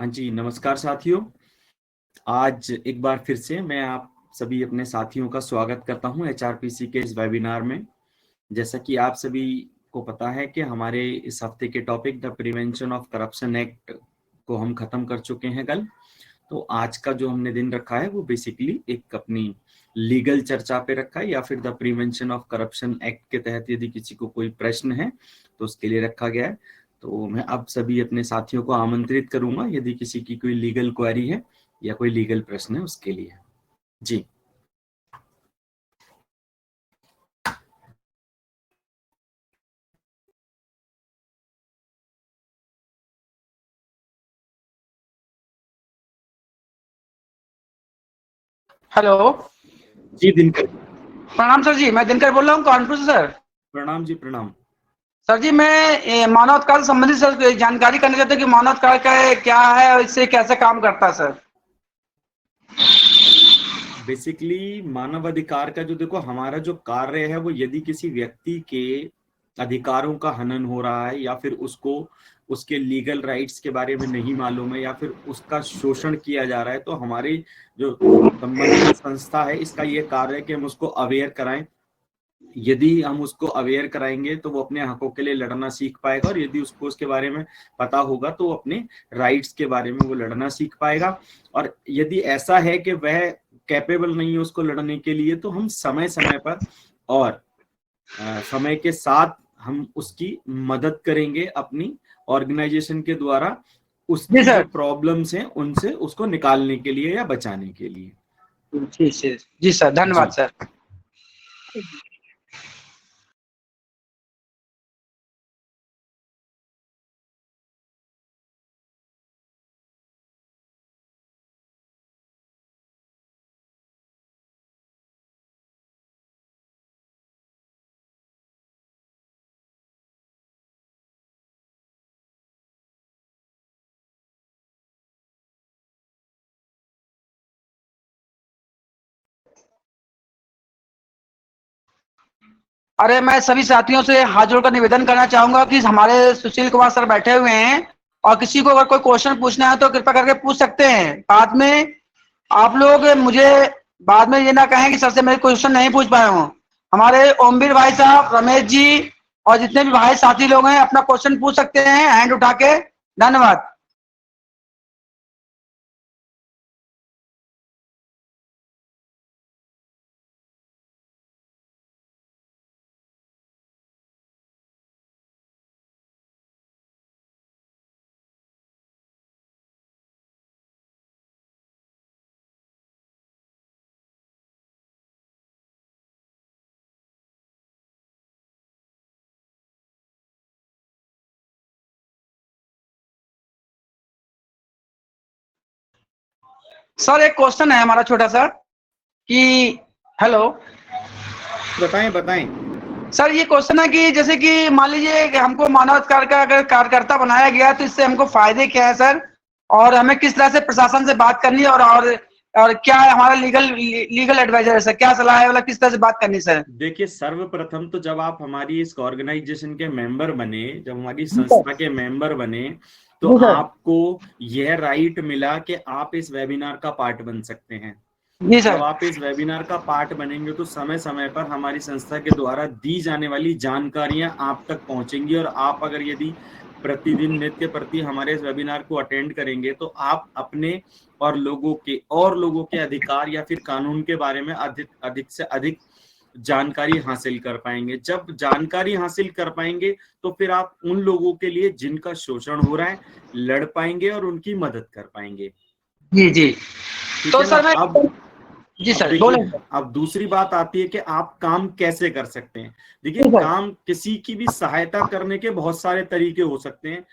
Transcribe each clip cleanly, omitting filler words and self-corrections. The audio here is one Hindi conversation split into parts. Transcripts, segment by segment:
हाँ जी, नमस्कार साथियों। आज एक बार फिर से मैं आप सभी अपने साथियों का स्वागत करता हूं एचआरपीसी के इस वेबिनार में। जैसा कि आप सभी को पता है कि हमारे इस हफ्ते के topic the prevention of corruption act को हम खत्म कर चुके हैं कल। तो आज का जो हमने दिन रखा है वो बेसिकली एक अपनी लीगल चर्चा पे रखा है, या फिर the prevention of corruption act के तहत यदि किसी को कोई प्रश्न है तो उसके लिए रखा गया है। तो मैं अब सभी अपने साथियों को आमंत्रित करूंगा यदि किसी की कोई लीगल क्वेरी है या कोई लीगल प्रश्न है उसके लिए। जी हेलो। जी दिनकर। प्रणाम सर जी, मैं दिनकर बोल रहा हूँ कानपुर से सर। प्रणाम जी, प्रणाम। सर जी, मैं मानवाधिकार से संबंधित सर जानकारी करना चाहता हूँ कि मानवाधिकार का क्या है और इससे कैसे काम करता है सर। बेसिकली मानव अधिकार का जो देखो हमारा जो कार्य है वो यदि किसी व्यक्ति के अधिकारों का हनन हो रहा है या फिर उसको उसके लीगल राइट्स के बारे में नहीं मालूम है या फिर उसका शोषण किया जा रहा है, तो हमारी जो संबंधित संस्था है इसका ये कार्य है कि हम उसको अवेयर कराएं। यदि हम उसको अवेयर कराएंगे तो वो अपने हकों के लिए लड़ना सीख पाएगा, और यदि उसको उसके बारे में पता होगा तो वो अपने राइट्स के बारे में वो लड़ना सीख पाएगा। और यदि ऐसा है कि वह कैपेबल नहीं है उसको लड़ने के लिए, तो हम समय समय पर और समय के साथ हम उसकी मदद करेंगे अपनी ऑर्गेनाइजेशन के द्वारा, जी उसकी जो सर। प्रॉब्लम्स हैं उनसे उसको निकालने के लिए या बचाने के लिए। जी सर, धन्यवाद जी सर। अरे, मैं सभी साथियों से हाथ जोड़कर निवेदन करना चाहूंगा कि हमारे सुशील कुमार सर बैठे हुए हैं और किसी को अगर कोई क्वेश्चन पूछना है तो कृपया करके पूछ सकते हैं। बाद में आप लोग मुझे बाद में ये ना कहें कि सर से मेरे क्वेश्चन नहीं पूछ पाए हूँ। हमारे ओमवीर भाई साहब, रमेश जी और जितने भी भाई साथी लोग हैं अपना क्वेश्चन पूछ सकते हैं हैंड उठा के। धन्यवाद। सर, एक क्वेश्चन है हमारा छोटा सा कि हेलो बताएं बताएं। सर, ये क्वेश्चन है कि जैसे कि मान लीजिए कि हमको मानवाधिकार का अगर कार्यकर्ता बनाया गया तो इससे हमको फायदे क्या है सर, और हमें किस तरह से प्रशासन से बात करनी है और क्या है हमारा लीगल एडवाइजर है सर, क्या सलाह है, मतलब किस तरह से बात करनी सर। देखिए, सर्वप्रथम तो जब आप हमारी इस ऑर्गेनाइजेशन के मेंबर बने, जब हमारी संस्था के मेंबर बने, तो जी सर। आपको यह राइट मिला कि आप इस वेबिनार का पार्ट बन सकते हैं। जी जब सर। आप इस वेबिनार का पार्ट बनेंगे तो समय समय पर हमारी संस्था के द्वारा दी जाने वाली जानकारियां आप तक पहुंचेंगी, और आप अगर यदि प्रतिदिन नित्य प्रति हमारे इस वेबिनार को अटेंड करेंगे तो आप अपने और लोगों के अधिकार या फिर कानून के बारे में अधिक अधिक से अधिक जानकारी हासिल कर पाएंगे। जब जानकारी हासिल कर पाएंगे तो फिर आप उन लोगों के लिए जिनका शोषण हो रहा है लड़ पाएंगे और उनकी मदद कर पाएंगे। जी जी। ठीक तो है ना। सर मैं जी अब सर देखिए, बोले। अब दूसरी बात आती है कि आप काम कैसे कर सकते हैं। देखिए, जी सर। काम किसी की भी सहायता करने के बहुत सारे तरीके हो सकते हैं।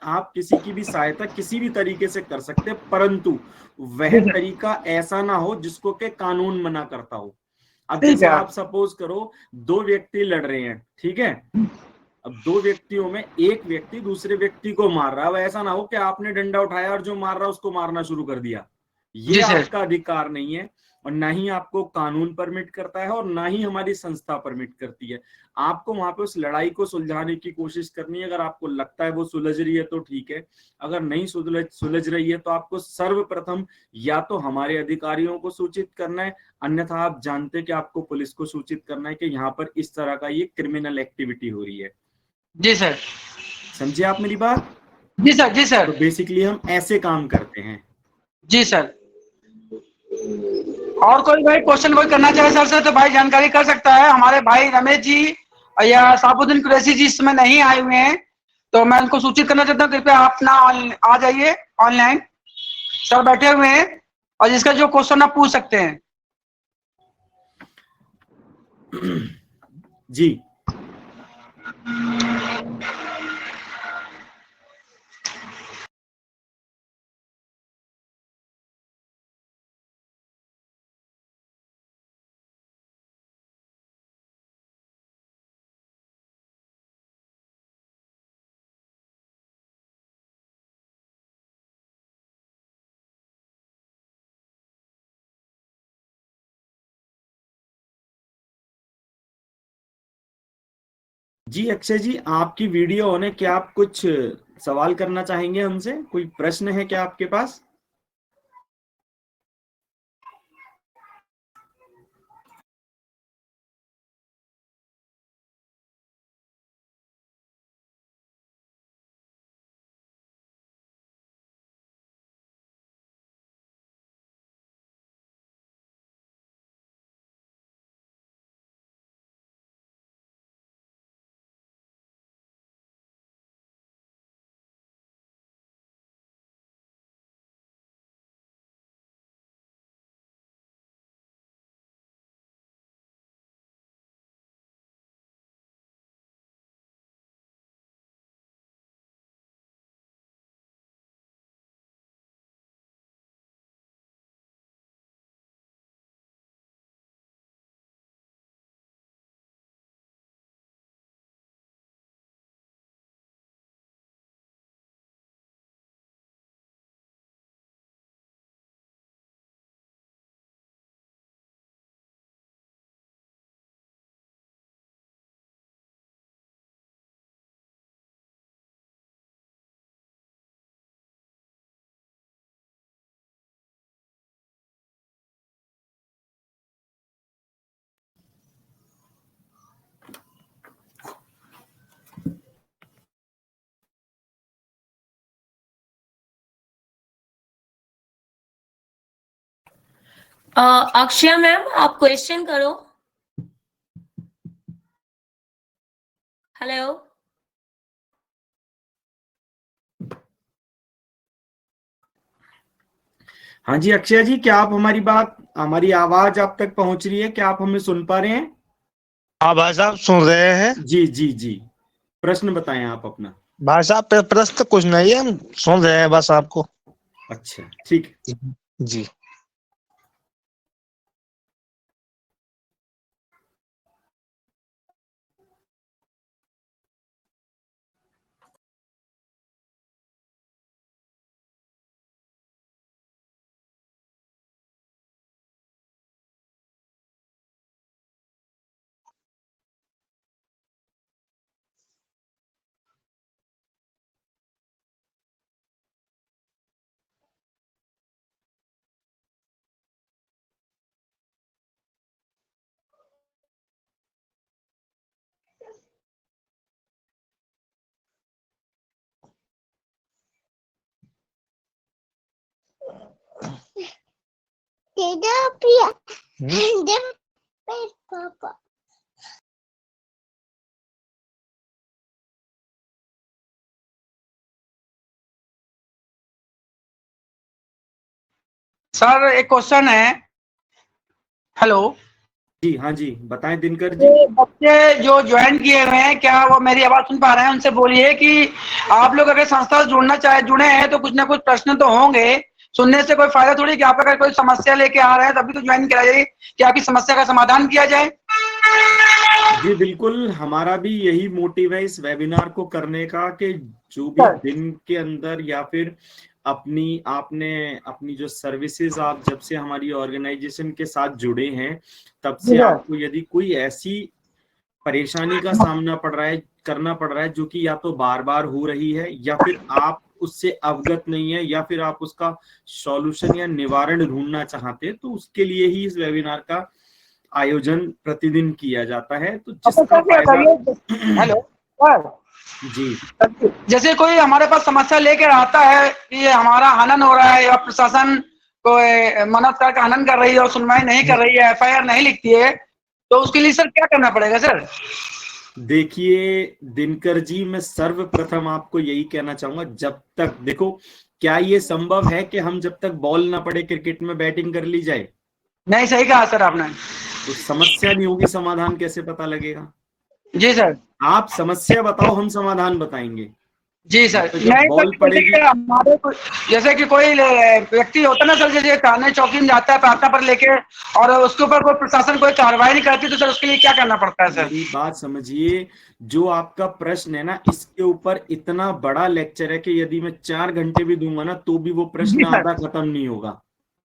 आप किसी की भी सहायता किसी भी तरीके से कर सकते हैं, परंतु वह जी सर। तरीका ऐसा ना हो जिसको के कानून मना करता हो। अब ठीक जैसे है। आप सपोज करो, दो व्यक्ति लड़ रहे हैं, ठीक है। अब दो व्यक्तियों में एक व्यक्ति दूसरे व्यक्ति को मार रहा है, अब ऐसा ना हो कि आपने डंडा उठाया और जो मार रहा है उसको मारना शुरू कर दिया। ये आपका अधिकार नहीं है, और ना ही आपको कानून परमिट करता है और ना ही हमारी संस्था परमिट करती है। आपको वहां पे उस लड़ाई को सुलझाने की कोशिश करनी है। अगर आपको लगता है वो सुलझ रही है तो ठीक है, अगर नहीं सुलझ रही है तो आपको सर्वप्रथम या तो हमारे अधिकारियों को सूचित करना है, अन्यथा आप जानते हैं कि आपको पुलिस को सूचित करना है कि यहाँ पर इस तरह का ये क्रिमिनल एक्टिविटी हो रही है। जी सर, समझे आप मेरी बात? जी सर, जी सर। तो बेसिकली हम ऐसे काम करते हैं। जी सर। और कोई भाई क्वेश्चन कोई करना चाहे सर से तो भाई जानकारी कर सकता है। हमारे भाई रमेश जी या साबुद्दीन कुरैशी जी इस समय नहीं आए हुए हैं, तो मैं उनको सूचित करना चाहता हूँ, कृपया आप ना आ जाइए ऑनलाइन। सर बैठे हुए हैं और जिसका जो क्वेश्चन आप पूछ सकते हैं। जी जी अक्षय जी, आपकी वीडियो होने, क्या आप कुछ सवाल करना चाहेंगे हमसे? कोई प्रश्न है क्या आपके पास? अक्षय मैम, आप क्वेश्चन करो। हेलो। हाँ जी अक्षय जी, क्या आप हमारी आवाज आप तक पहुंच रही है? क्या आप हमें सुन पा रहे हैं? हाँ भाई साहब, सुन रहे हैं। जी जी जी, प्रश्न बताएं आप अपना। भाई साहब प्रश्न तो कुछ नहीं है, हम सुन रहे हैं बस आपको। अच्छा ठीक है। जी सर एक क्वेश्चन है। हेलो जी हाँ जी, बताएं दिनकर जी। बच्चे जो ज्वाइन किए हुए हैं, क्या वो मेरी आवाज सुन पा रहे हैं? उनसे बोलिए कि आप लोग अगर संस्था से जुड़े हैं तो कुछ ना कुछ प्रश्न तो होंगे। सुनने से कोई फायदा थोड़ी कि आप अगर कोई समस्या लेके आ रहे हैं तभी तो ज्वाइन करा जाए कि आपकी समस्या का समाधान किया जाए। जी बिल्कुल, हमारा भी यही मोटिव है इस वेबिनार को करने का, कि जो भी दिन के अंदर या फिर आपने अपनी जो सर्विसेज आप जब से हमारी ऑर्गेनाइजेशन के साथ जुड़े हैं तब जी से सर। आपको यदि कोई ऐसी परेशानी का सामना करना पड़ रहा है जो कि या तो बार बार हो रही है या फिर आप उससे अवगत नहीं है या फिर आप उसका सॉल्यूशन या निवारण ढूंढना चाहते हैं, तो उसके लिए ही इस वेबिनार का आयोजन प्रतिदिन किया जाता है, तो जिसका फायदा हेलो सर, जी जैसे कोई हमारे पास समस्या लेकर आता है कि ये हमारा हनन हो रहा है या प्रशासन कोई मनोत्कार का हनन कर रही है और सुनवाई नहीं कर रही है, एफआईआर नहीं लिखती है, तो उसके लिए सर क्या करना पड़ेगा सर? देखिए दिनकर जी, मैं सर्वप्रथम आपको यही कहना चाहूंगा, जब तक देखो, क्या ये संभव है कि हम जब तक बॉल ना पड़े क्रिकेट में बैटिंग कर ली जाए? नहीं, सही कहा सर आपने। तो समस्या नहीं होगी, समाधान कैसे पता लगेगा? जी सर। आप समस्या बताओ, हम समाधान बताएंगे। जी सर। तो जब नहीं बॉल सर, पड़ेगी, हमारे जैसे कि कोई व्यक्ति होता है ना सर, जैसे थाने चौकी में जाता है प्रार्थना पर लेके और उसके ऊपर कोई प्रशासन कोई कार्रवाई नहीं करती, तो सर उसके लिए क्या करना पड़ता है सर? मेरी बात समझिए, जो आपका प्रश्न है ना, इसके ऊपर इतना बड़ा लेक्चर है कि यदि मैं 4 घंटे भी दूंगा ना तो भी वो प्रश्न आधा खत्म नहीं होगा।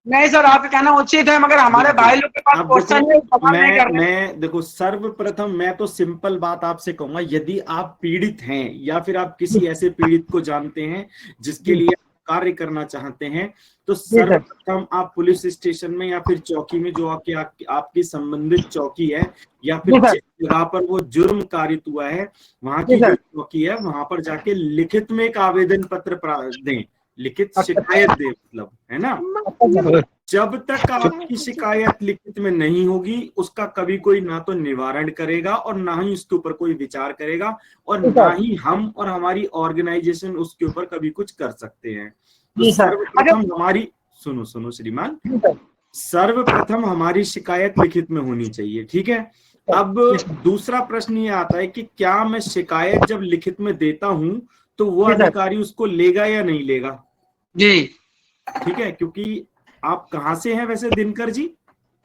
नहीं सर, आपका कहना उचित है, मगर हमारे भाई लोग के पास अब क्वेश्चन है, सवाल नहीं कर रहे। मैं देखो, सर्वप्रथम मैं तो सिंपल बात आपसे कहूंगा, यदि आप पीड़ित हैं या फिर आप किसी ऐसे पीड़ित को जानते हैं जिसके लिए कार्य करना चाहते हैं, तो सर्वप्रथम आप पुलिस स्टेशन में या फिर चौकी में, जो आपकी संबंधित चौकी है या फिर जिस जगह पर वो जुर्म कारित हुआ है, वहां की जो चौकी है, वहां पर जाके लिखित में एक आवेदन पत्र दें, लिखित शिकायत दें, मतलब, है ना। जब तक आपकी शिकायत लिखित में नहीं होगी, उसका कभी कोई ना तो निवारण करेगा और ना ही उसके ऊपर कोई विचार करेगा और ना ही हम और हमारी ऑर्गेनाइजेशन उसके ऊपर कभी कुछ कर सकते हैं। तो सर्वप्रथम हमारी सुनो श्रीमान, सर्वप्रथम हमारी शिकायत लिखित में होनी चाहिए, ठीक है। अब दूसरा प्रश्न ये आता है कि क्या मैं शिकायत जब लिखित में देता हूं तो वो अधिकारी उसको लेगा या नहीं लेगा? जी ठीक है, क्योंकि आप कहाँ से हैं वैसे दिनकर जी?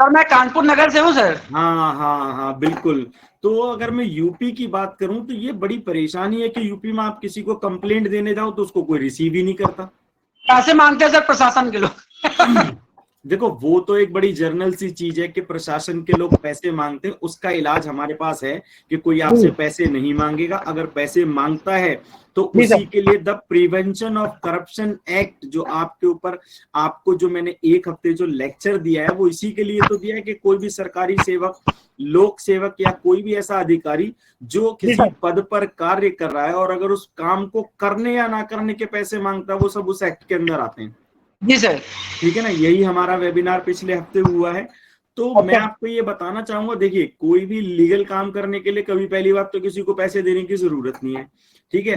सर मैं कानपुर नगर से हूँ सर। हाँ, बिल्कुल। तो अगर मैं यूपी की बात करूं तो ये बड़ी परेशानी है कि यूपी में आप किसी को कंप्लेंट देने जाओ तो उसको कोई रिसीव ही नहीं करता। पैसे मांगते हैं सर प्रशासन के लोग। देखो, वो तो एक बड़ी जर्नल सी चीज है कि प्रशासन के लोग पैसे मांगते हैं, उसका इलाज हमारे पास है कि कोई आपसे पैसे नहीं मांगेगा। अगर पैसे मांगता है तो उसी के लिए the prevention of corruption act, जो आपके ऊपर आपको जो मैंने 1 हफ्ते जो लेक्चर दिया है, वो इसी के लिए तो दिया है कि कोई भी सरकारी सेवक, लोक सेवक या कोई भी ऐसा अधिकारी जो किसी पद पर कार्य कर रहा है और अगर उस काम को करने या ना करने के पैसे मांगता है, वो सब उस एक्ट के अंदर आते हैं। जी सर, ठीक है ना। यही हमारा वेबिनार पिछले हफ्ते हुआ है। तो मैं आपको ये बताना चाहूंगा, देखिए, कोई भी लीगल काम करने के लिए कभी पहली बात तो किसी को पैसे देने की जरूरत नहीं है, ठीक है।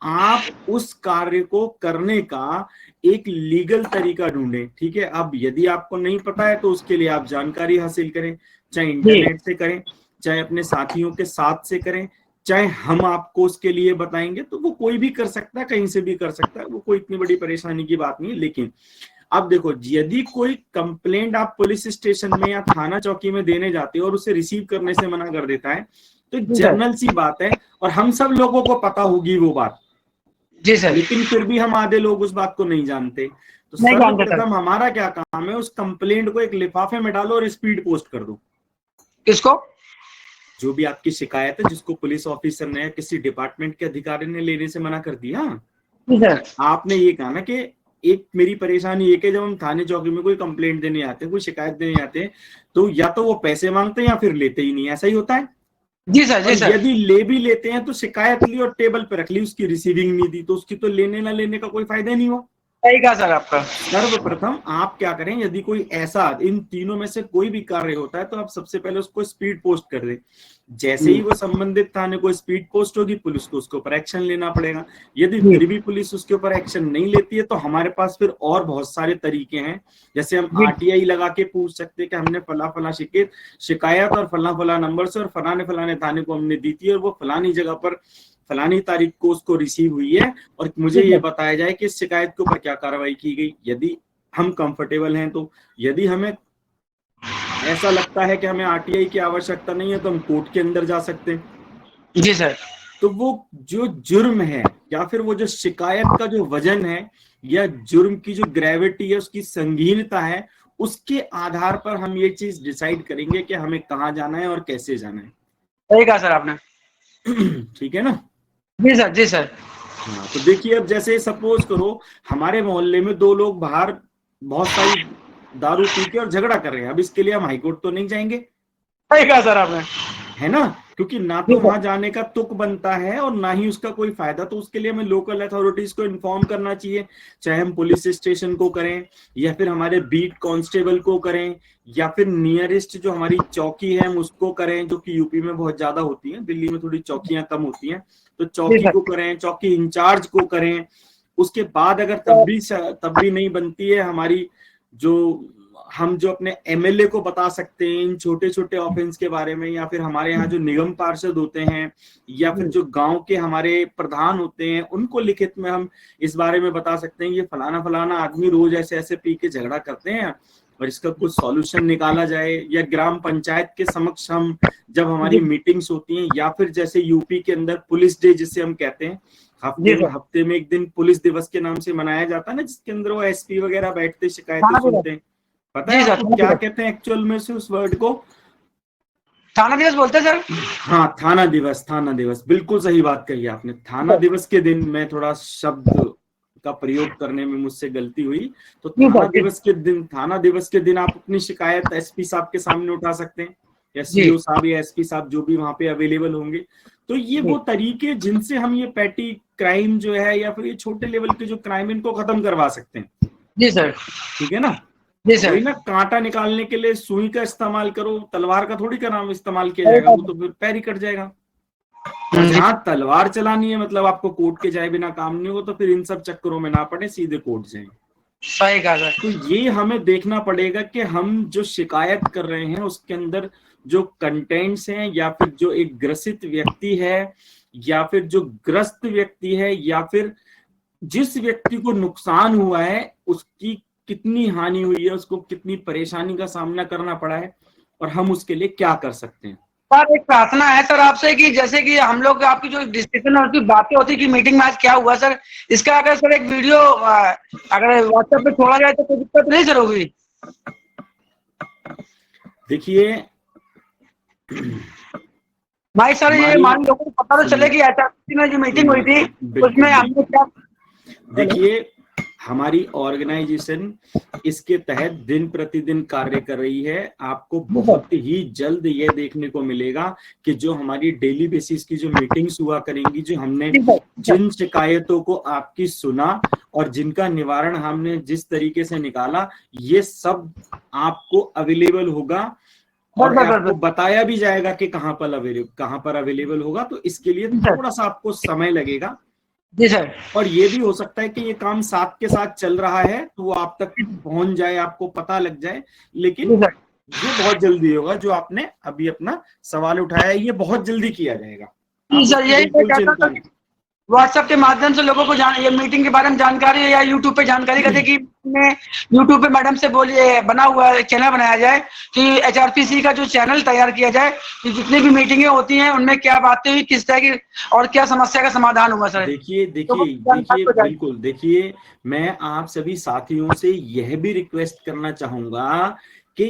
आप उस कार्य को करने का एक लीगल तरीका ढूंढें, ठीक है। अब यदि आपको नहीं पता है तो उसके लिए आप जानकारी हासिल करें, चाहे इंटरनेट से करें, चाहे अपने साथियों के साथ से करें, चाहे हम आपको उसके लिए बताएंगे, तो वो कोई भी कर सकता है, कहीं से भी कर सकता है, वो कोई इतनी बड़ी परेशानी की बात नहीं है। लेकिन अब देखो, यदि कोई कंप्लेंट आप पुलिस स्टेशन में या थाना चौकी में देने जाते हो और उसे रिसीव करने से मना कर देता है, तो जर्नल सी बात है और हम सब लोगों को पता होगी वो बात। जी सर। लेकिन फिर भी हम आधे लोग उस बात को नहीं जानते। तो सर्वप्रथम हमारा क्या काम है, उस कंप्लेंट को एक लिफाफे में डालो और स्पीड पोस्ट कर दो। किसको? जो भी आपकी शिकायत है, जिसको पुलिस ऑफिसर ने या किसी डिपार्टमेंट के अधिकारी ने लेने से मना कर दिया, आपने ये कहा ना कि एक मेरी परेशानी एक है, जब हम थाने चौकी में कोई कंप्लेंट देने आते हैं, कोई शिकायत देने आते हैं, तो या तो वो पैसे मांगते हैं या फिर लेते ही नहीं, ऐसा ही होता है। जी सर, जी सर। यदि ले भी लेते हैं तो शिकायत ली और टेबल पे रख ली, उसकी रिसीविंग नहीं दी, तो उसकी तो लेने ना लेने का कोई फायदा नहीं हुआ। सही कहा सर आपका। सर्वप्रथम आप क्या करें, यदि कोई ऐसा इन तीनों में से कोई भी कार्य होता है तो आप सबसे पहले उसको स्पीड पोस्ट कर दें। जैसे ही वो संबंधित थाने को स्पीड पोस्ट होगी, पुलिस को उसके ऊपर एक्शन लेना पड़ेगा। यदि फिर भी पुलिस उसके ऊपर एक्शन नहीं लेती है तो हमारे पास फिर और बहुत सारे तरीके हैं। जैसे हम आरटीआई लगा के पूछ सकते हैं कि हमने फला शिकायत और फला नंबर से और फलाने थाने को हमने दी थी और वो फलानी जगह पर फलानी तारीख को उसको रिसीव हुई है और मुझे ये बताया जाए कि इस शिकायत के ऊपर क्या कार्रवाई की गई। यदि हम कंफर्टेबल हैं तो, यदि हमें ऐसा लगता है कि हमें आरटीआई की आवश्यकता नहीं है तो हम कोर्ट के अंदर जा सकते हैं। जी सर। तो वो जो जुर्म है या फिर वो जो शिकायत का जो वजन है या जुर्म की जो ग्रेविटी है, उसकी संगीनता है, उसके आधार पर हम ये चीज डिसाइड करेंगे कि हमें कहाँ जाना है और कैसे जाना है। सही कहा सर आपने। ठीक है ना? जी सर, जी सर। हाँ, तो देखिए अब जैसे सपोज करो हमारे मोहल्ले में दो लोग बाहर बहुत सारी दारू पी के और झगड़ा कर रहे हैं, अब इसके लिए हम हाईकोर्ट तो नहीं जाएंगे, सही कहा सर आपने। है ना? क्योंकि ना तो वहां जाने का तुक बनता है और ना ही उसका कोई फायदा, तो उसके लिए हमें लोकल अथॉरिटीज को इन्फॉर्म करना चाहिए, चाहे हम पुलिस स्टेशन को करें या फिर हमारे बीट कांस्टेबल को करें या फिर नियरेस्ट जो हमारी चौकी है हम उसको करें, जो कि यूपी में बहुत ज्यादा होती है, दिल्ली में थोड़ी चौकियां कम होती हैं, तो चौकी को करें, चौकी इंचार्ज को करें। उसके बाद अगर तब भी नहीं बनती है हमारी, जो हम जो अपने एमएलए को बता सकते हैं इन छोटे छोटे ऑफेंस के बारे में, या फिर हमारे यहाँ जो निगम पार्षद होते हैं या फिर जो गांव के हमारे प्रधान होते हैं, उनको लिखित में हम इस बारे में बता सकते हैं ये फलाना फलाना आदमी रोज ऐसे ऐसे पी के झगड़ा करते हैं और इसका कुछ सॉल्यूशन निकाला जाए। या ग्राम पंचायत के समक्ष हम जब हमारी मीटिंग्स होती हैं, या फिर जैसे यूपी के अंदर पुलिस डे जिसे हम कहते हैं, हफ्ते में एक दिन पुलिस दिवस के नाम से मनाया जाता है ना, जिसके अंदर वो एसपी वगैरह बैठते शिकायतें सुनते हैं। पता है आपको क्या कहते हैं एक्चुअल में से उस वर्ड को? थाना दिवस बोलते हैं सर। हाँ, थाना दिवस, थाना दिवस, बिल्कुल सही बात कही आपने। थाना दिवस के दिन, मैं थोड़ा शब्द का प्रयोग करने में मुझसे गलती हुई, तो थाना दिवस के दिन आप अपनी शिकायत एसपी साहब के सामने उठा सकते हैं, एसडीओ साहब या एसपी साहब जो भी वहां पे अवेलेबल होंगे। तो ये वो तरीके जिनसे हम ये पैटी क्राइम जो है या फिर ये छोटे लेवल के जो क्राइम, इनको खत्म करवा सकते हैं। जी सर, ठीक है ना? वही ना, कांटा निकालने के लिए सुई का इस्तेमाल करो, तलवार का थोड़ी का नाम इस्तेमाल किया जाएगा, वो तो फिर पैर ही कट जाएगा। और जहां तलवार चलानी है, मतलब आपको कोर्ट के जाए बिना काम नहीं हो, तो फिर इन सब चक्करों में ना पड़े, सीधे कोर्ट जाए। सही कहा सर। तो ये हमें देखना पड़ेगा कि हम जो शिकायत कर रहे हैं उसके अंदर जो कंटेंट्स हैं, या फिर जो एक ग्रसित व्यक्ति है या फिर जो ग्रस्त व्यक्ति है या फिर जिस व्यक्ति को नुकसान हुआ है उसकी कितनी हानि हुई है, उसको कितनी परेशानी का सामना करना पड़ा है और हम उसके लिए क्या कर सकते हैं। सर एक प्रार्थना है सर आपसे कि जैसे कि हम लोग आपकी जो डिस्कशन और की बातें होती है कि मीटिंग में आज क्या हुआ सर, इसका अगर सर एक वीडियो अगर व्हाट्सएप पे छोड़ा जाए तो कोई दिक्कत नहीं सर होगी? देखिए भाई सर, ये मान लोगों को पता तो चले कि एचआरसीसी में जो मीटिंग हुई थी उसमें हमने क्या, देखिए हमारी ऑर्गेनाइजेशन इसके तहत दिन प्रतिदिन कार्य कर रही है। आपको बहुत ही जल्द ये देखने को मिलेगा कि जो हमारी डेली बेसिस की जो मीटिंग्स हुआ करेंगी, जो हमने जिन शिकायतों को आपकी सुना और जिनका निवारण हमने जिस तरीके से निकाला, ये सब आपको अवेलेबल होगा और आपको बताया भी जाएगा कि कहाँ पर अवेलेबल होगा। तो इसके लिए थोड़ा सा आपको समय लगेगा जी सर, और ये भी हो सकता है कि ये काम साथ के साथ चल रहा है तो वो आप तक पहुंच जाए, आपको पता लग जाए, लेकिन ये बहुत जल्दी होगा। जो आपने अभी अपना सवाल उठाया है ये बहुत जल्दी किया जाएगा सर। यही व्हाट्सएप के माध्यम से लोगों को ये मीटिंग के बारे में जानकारी या यूट्यूब पे जानकारी करते कि यूट्यूब पे मैडम से बोलिए बना हुआ चैनल बनाया जाए कि एचआरपीसी का जो चैनल तैयार किया जाए कि जितनी भी मीटिंगें होती हैं उनमें क्या बातें हुई, किस तरह की और क्या समस्या का समाधान हुआ सर। देखिए बिल्कुल देखिए, मैं आप सभी साथियों से यह भी रिक्वेस्ट करना चाहूंगा कि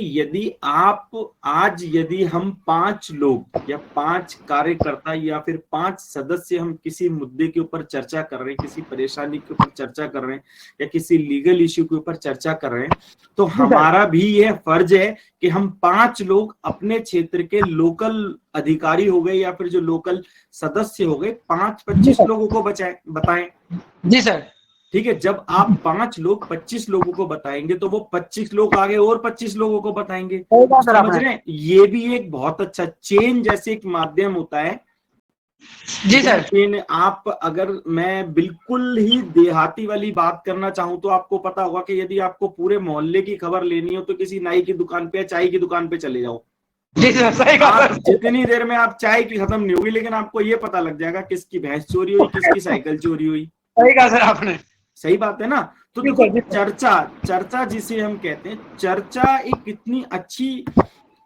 यदि हम 5 लोग या 5 कार्यकर्ता या फिर 5 सदस्य हम किसी मुद्दे के ऊपर चर्चा कर रहे हैं, किसी परेशानी के ऊपर चर्चा कर रहे हैं या किसी लीगल इश्यू के ऊपर चर्चा कर रहे हैं, तो हमारा भी यह फर्ज है कि हम 5 लोग अपने क्षेत्र के लोकल अधिकारी हो गए या फिर जो लोकल सदस्य हो गए 5-25 लोगों को बताएं। जी सर, ठीक है। जब आप 5 लोग 25 लोगों को बताएंगे तो वो 25 लोग आगे और 25 लोगों को बताएंगे। समझ रहे हैं? ये भी एक बहुत अच्छा चेन जैसे एक माध्यम होता है जी सर। लेकिन आप अगर मैं बिल्कुल ही देहाती वाली बात करना चाहूं तो आपको पता होगा कि यदि आपको पूरे मोहल्ले की खबर लेनी हो तो किसी नाई की दुकान पे या चाय की दुकान पे चले जाओ जी सर, सही आप जितनी देर में आप चाय की खत्म नहीं होगी, लेकिन आपको ये पता लग जाएगा किसकी भैंस चोरी हुई, किसकी साइकिल चोरी हुई। सही कहा सर आपने, सही बात है ना। तो देखो चर्चा जिसे हम कहते हैं, चर्चा एक इतनी अच्छी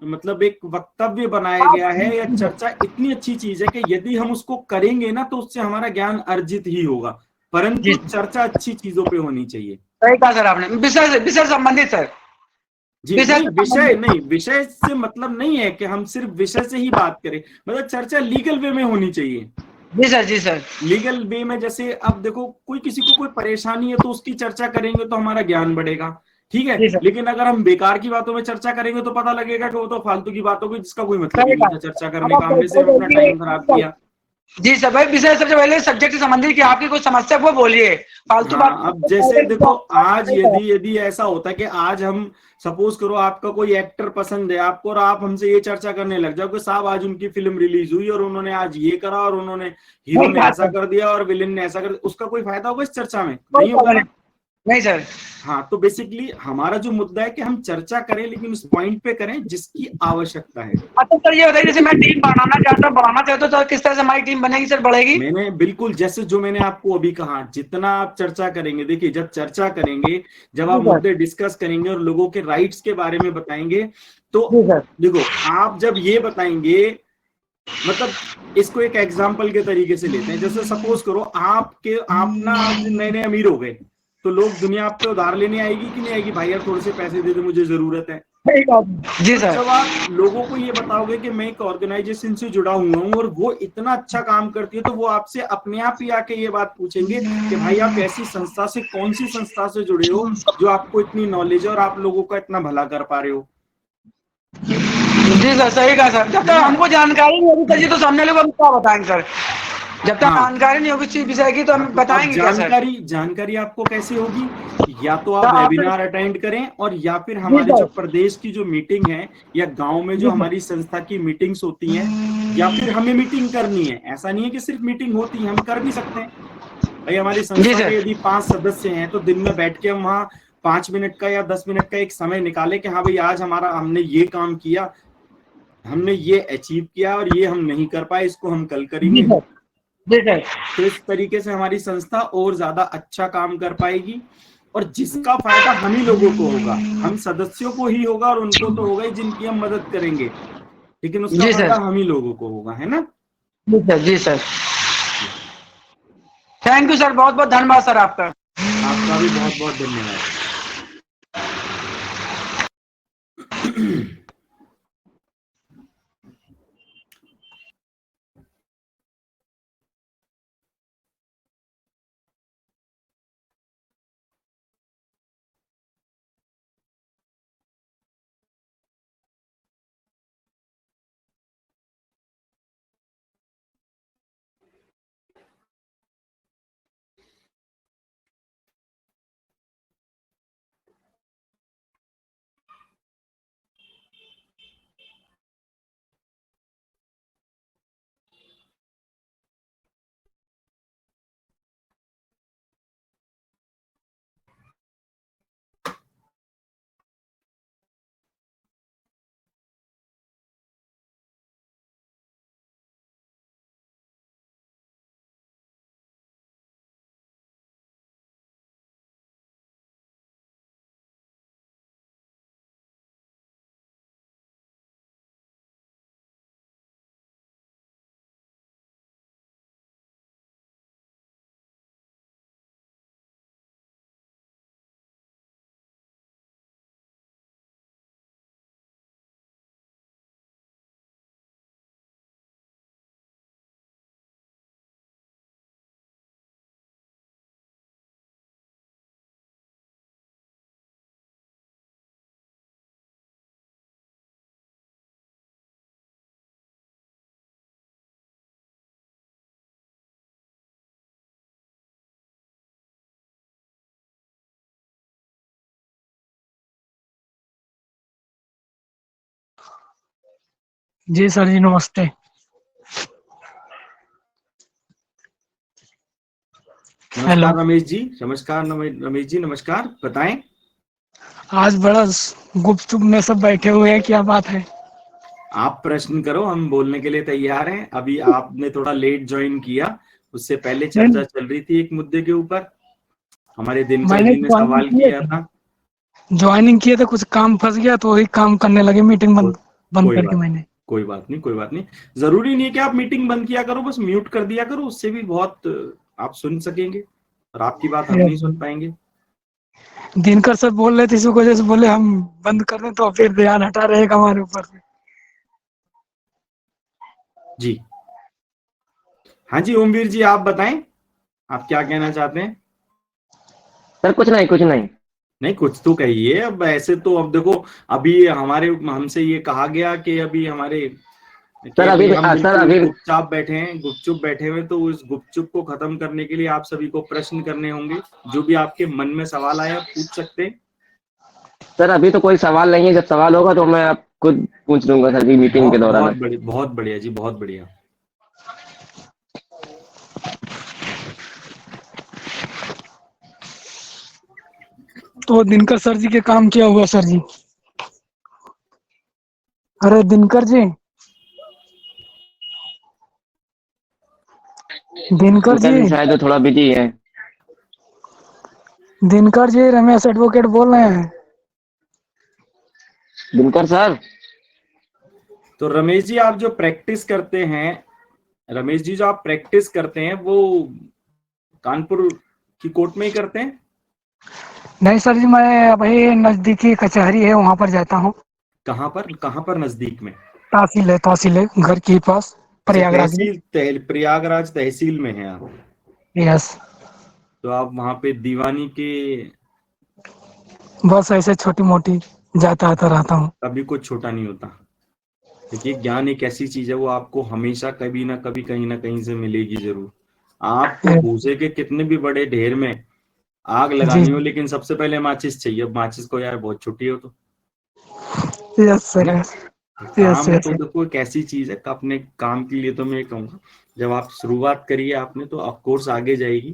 मतलब एक वक्तव्य बनाया गया है या चर्चा इतनी अच्छी चीज है कि यदि हम उसको करेंगे ना तो उससे हमारा ज्ञान अर्जित ही होगा, परंतु चर्चा अच्छी चीजों पे होनी चाहिए। सही कहा सर आपने, विषय संबंधित सर। जी नहीं, विषय नहीं, विषय से मतलब नहीं है कि हम सिर्फ विषय से ही बात करें, मतलब चर्चा लीगल वे में होनी चाहिए। जी सर, जी सर। लीगल वे में, जैसे अब देखो कोई किसी को कोई परेशानी है तो उसकी चर्चा करेंगे तो हमारा ज्ञान बढ़ेगा, ठीक है। लेकिन अगर हम बेकार की बातों में चर्चा करेंगे तो पता लगेगा कि वो तो फालतू की बातों की जिसका कोई मतलब ही नहीं था चर्चा करने का, हमने सिर्फ अपना टाइम खराब किया। जी सर भाई, विषय सबसे पहले सब्जेक्ट से संबंधित कि आपकी कोई समस्या वो बोलिए, फालतू बात। अब जैसे देखो आज यदि ऐसा होता है कि आज हम सपोज करो आपका कोई एक्टर पसंद है आपको और आप हमसे ये चर्चा करने लग जाओ कि साहब आज उनकी फिल्म रिलीज हुई और उन्होंने आज ये करा और उन्होंने हीरो ने ऐसा कर दिया और विलेन ने ऐसा कर दिया, उसका कोई फायदा होगा इस चर्चा में? नहीं होगा। नहीं सर। हाँ, तो बेसिकली हमारा जो मुद्दा है कि हम चर्चा करें लेकिन उस पॉइंट पे करें जिसकी आवश्यकता है। अच्छा सर, ये बताइए जैसे मैं टीम बढ़ाना चाहता हूँ तो किस तरह से हमारी टीम बनेगी सर, बढ़ेगी? मैंने बिल्कुल जैसे जो मैंने आपको अभी कहा, जितना आप चर्चा करेंगे, देखिए जब चर्चा करेंगे, जब आप मुद्दे डिस्कस करेंगे और लोगों के राइट्स के बारे में बताएंगे तो देखो आप जब ये बताएंगे, मतलब इसको एक एग्जाम्पल के तरीके से लेते हैं, जैसे सपोज करो आप ना आज नए नए अमीर हो गए तो लोग दुनिया आप पे उधार लेने आएगी कि नहीं आएगी, भाई यार थोड़े से पैसे दे दे मुझे जरूरत है। जी सर। जब आप लोगों को ये बताओगे कि मैं एक ऑर्गेनाइजेशन से जुड़ा हुआ हूँ और वो इतना अच्छा काम करती है तो वो आपसे अपने आप ही आके ये बात पूछेंगे कि भाई आप ऐसी संस्था से, कौन सी संस्था से जुड़े हो जो आपको इतनी नॉलेज है और आप लोगों का इतना भला कर पा रहे हो। जी सर, सही कहा सर। जब तक हमको जानकारी नहीं होगी तो सामने लोग हम क्या बताएंगे सर? जब तक जानकारी नहीं होगी किसी विषय की तो हम बताएंगे क्या सर? जानकारी आपको कैसे होगी? या तो आप वेबिनार अटेंड करें और या फिर हमारे जो प्रदेश की जो मीटिंग है या गांव में जो हमारी संस्था की मीटिंग्स होती हैं, या फिर हमें मीटिंग करनी है। ऐसा नहीं है कि सिर्फ मीटिंग होती है, हम कर भी सकते हैं। भाई हमारी संस्था के यदि 5 सदस्य हैं तो दिन में बैठ के हम वहाँ 5 मिनट का या 10 मिनट का एक समय निकाले कि हाँ भाई आज हमने ये काम किया, हमने ये अचीव किया और ये हम नहीं कर पाए, इसको हम कल करेंगे। तो इस तरीके से हमारी संस्था और ज्यादा अच्छा काम कर पाएगी और जिसका फायदा हम ही लोगों को होगा, हम सदस्यों को ही होगा और उनको तो होगा ही जिनकी हम मदद करेंगे, लेकिन उसका फायदा हम ही लोगों को होगा, है ना? जी सर। थैंक यू सर, बहुत बहुत धन्यवाद सर आपका। आपका भी बहुत बहुत धन्यवाद। जी सर जी, नमस्ते। नमस्कार रमेश जी, नमस्कार रमेश जी, नमस्कार, बताएं। आज बड़ा गुप्त में सब बैठे हुए हैं, क्या बात है? आप प्रश्न करो, हम बोलने के लिए तैयार हैं। अभी आपने थोड़ा लेट ज्वाइन किया, उससे पहले चर्चा चल रही थी एक मुद्दे के ऊपर, हमारे दिनकर जी ने सवाल किया था। ज्वाइनिंग किया था, कुछ काम फंस गया तो वही काम करने लगे, मीटिंग बंद। बंद कोई करके बात मैंने। कोई बात नहीं, कोई बात नहीं। जरूरी नहीं है कि आप मीटिंग बंद किया करो, बस म्यूट कर दिया करो, उससे भी बहुत आप सुन सकेंगे और आपकी बात हम नहीं सुन पाएंगे। दिनकर सर बोल रहे थे इस वजह से, बोले हम बंद कर दें तो फिर ध्यान हटा रहेगा हमारे ऊपर से। जी हाँ जी, ओमवीर जी आप बताएं, आप क्या कहना चाहते हैं? सर कुछ नहीं, कुछ नहीं। नहीं, कुछ तो कहिए। अब ऐसे तो अब देखो, अभी हमसे ये कहा गया कि अभी हमारे कि सर भाई अभी हम सर बिल्कुल अभी चुपचाप बैठे हैं, गुपचुप बैठे हुए, तो उस गुपचुप को खत्म करने के लिए आप सभी को प्रश्न करने होंगे। जो भी आपके मन में सवाल आए आप पूछ सकते हैं। सर अभी तो कोई सवाल नहीं है, जब सवाल होगा तो मैं आप खुद पूछ लूंगा सर जी मीटिंग के दौरान। बहुत बढ़िया जी, बहुत बढ़िया। तो दिनकर सर जी के काम क्या हुआ सर जी? अरे दिनकर जी, दिनकर जी, शायद थोड़ा बिजी है। दिनकर जी, रमेश एडवोकेट बोल रहे हैं। दिनकर सर, तो रमेश जी, आप जो प्रैक्टिस करते हैं, रमेश जी जो आप प्रैक्टिस करते हैं वो कानपुर की कोर्ट में ही करते हैं? नहीं सर जी, मैं वही नजदीकी कचहरी है वहां पर जाता हूँ। कहाँ पर नजदीक में? तहसील है घर के पास, अच्छा, प्रयागराज में। प्रयागराज तहसील में है आप? यस। तो आप वहां पे दीवानी के बस ऐसे छोटी मोटी जाता आता रहता हूँ। कभी कुछ छोटा नहीं होता। देखिए, ज्ञान एक ऐसी चीज है, वो आपको हमेशा कभी ना कभी कहीं ना कहीं से मिलेगी जरूर। आपको भूसे के कितने भी बड़े ढेर में आग लगानी हो, लेकिन सबसे पहले माचिस चाहिए। अब माचिस को यार बहुत छोटी हो तो यस सर, ना। यस यस काम यस। तो देखो एक ऐसी चीज है, अपने काम के लिए तो मैं कहूँगा, जब आप शुरुआत करिए आपने, तो ऑफ कोर्स आगे जाएगी।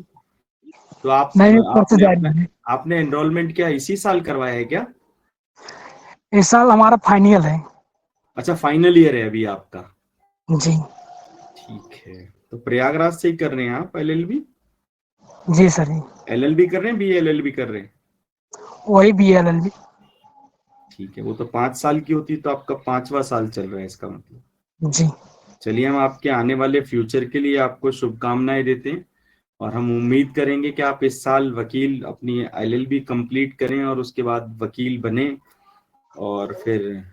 तो नहीं कोर्स जारी है। आपने एनरोलमेंट क्या इसी साल करवाया है क्या? इस साल हमारा फाइनल है। अच्छा, फाइनल ईयर है अभी आपका। जी ठीक है, तो प्रयागराज से ही कर रहे हैं आप एलएलबी? जी सर जी, एलएलबी कर रहे हैं, बी एलएलबी कर रहे हैं? वही BLLB। ठीक है, वो तो 5 साल की होती, तो आपका 5वां साल चल रहा है इसका मतलब। जी चलिए, हम आपके आने वाले फ्यूचर के लिए आपको शुभकामनाएं देते हैं, और हम उम्मीद करेंगे कि आप इस साल वकील अपनी एलएलबी कंप्लीट करें और उसके बाद वकील बने, और फिर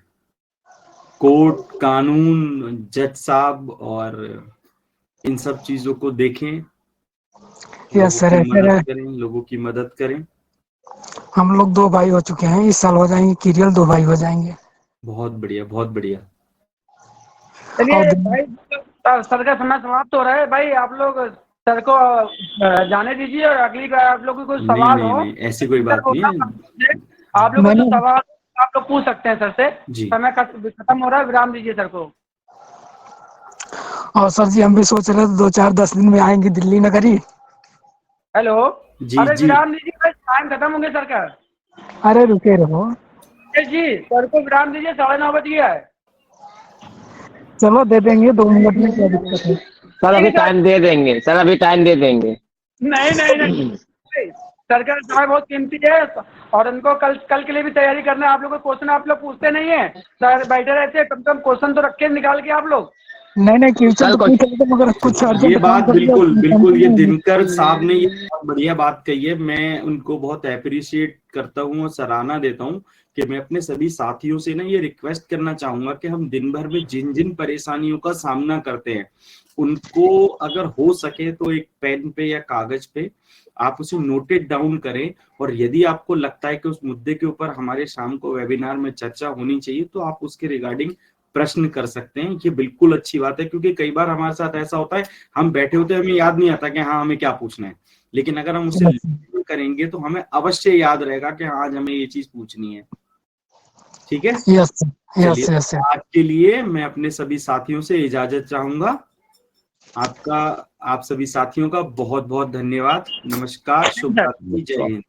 कोर्ट, कानून, जज साहब और इन सब चीजों को देखें, यस सर। लोगों की मदद करें। हम लोग 2 भाई हो चुके हैं, इस साल हो जाएंगे किरियल 2 भाई हो जाएंगे। बहुत बढ़िया, बहुत बढ़िया। चलिए भाई, सर का समय समाप्त हो रहा है भाई, आप लोग सर को जाने दीजिए, और अगली बार आप लोग को कोई सवाल हो, नहीं, ऐसी कोई बात नहीं है। आप लोग को जो सवाल आप लोग पूछ सकते हैं सर से। जी। समय खत्म हो रहा है, विराम दीजिए सर को। और सर जी, हम भी सोच रहे थे 2-4-10 दिन में आएंगे दिल्ली नगरी। हेलो। जी अरे जी। विराम दीजिए भाई, टाइम खत्म हो गया सर का। अरे रुके रहो, जी सर को विराम दीजिए, 9:30 बज गया है। चलो दे देंगे 2 मिनट में, क्या दिक्कत है? सर अभी टाइम दे देंगे, सर अभी टाइम दे देंगे। नहीं नहीं नहीं, सर का समय बहुत कीमती है, और उनको कल के लिए भी तैयारी करना है। आप लोग को क्वेश्चन आप लोग पूछते नहीं है, सर बैठे रहते हैं, कम से कम क्वेश्चन तो रखे निकाल के आप लोग। नहीं क्वेश्चन तो पूछ लेते, मगर कुछ ये अर्जेंट काम बात कर लिया। बिल्कुल ये दिनकर साहब ने ये बहुत बढ़िया बात कही है। मैं उनको बहुत अप्रिशिएट करता हूँ और सराहना देता हूँ कि मैं अपने सभी साथियों से ना ये रिक्वेस्ट करना चाहूंगा कि हम दिन भर में जिन जिन परेशानियों का सामना करते हैं, उनको अगर हो सके तो एक पेन पे या कागज पे आप उसे नोटेड डाउन करें, और यदि आपको लगता है कि उस मुद्दे के ऊपर हमारे शाम को वेबिनार में चर्चा होनी चाहिए, तो आप उसके रिगार्डिंग प्रश्न कर सकते हैं। ये बिल्कुल अच्छी बात है, क्योंकि कई बार हमारे साथ ऐसा होता है, हम बैठे होते हैं, हमें याद नहीं आता कि हाँ हमें क्या पूछना है, लेकिन अगर हम उसे करेंगे तो हमें अवश्य याद रहेगा कि हाँ आज हमें ये चीज पूछनी है। ठीक है, यस। आज के लिए मैं अपने सभी साथियों से इजाजत चाहूंगा। आप सभी साथियों का बहुत बहुत धन्यवाद। नमस्कार, शुभ रात्रि, जय हिंद।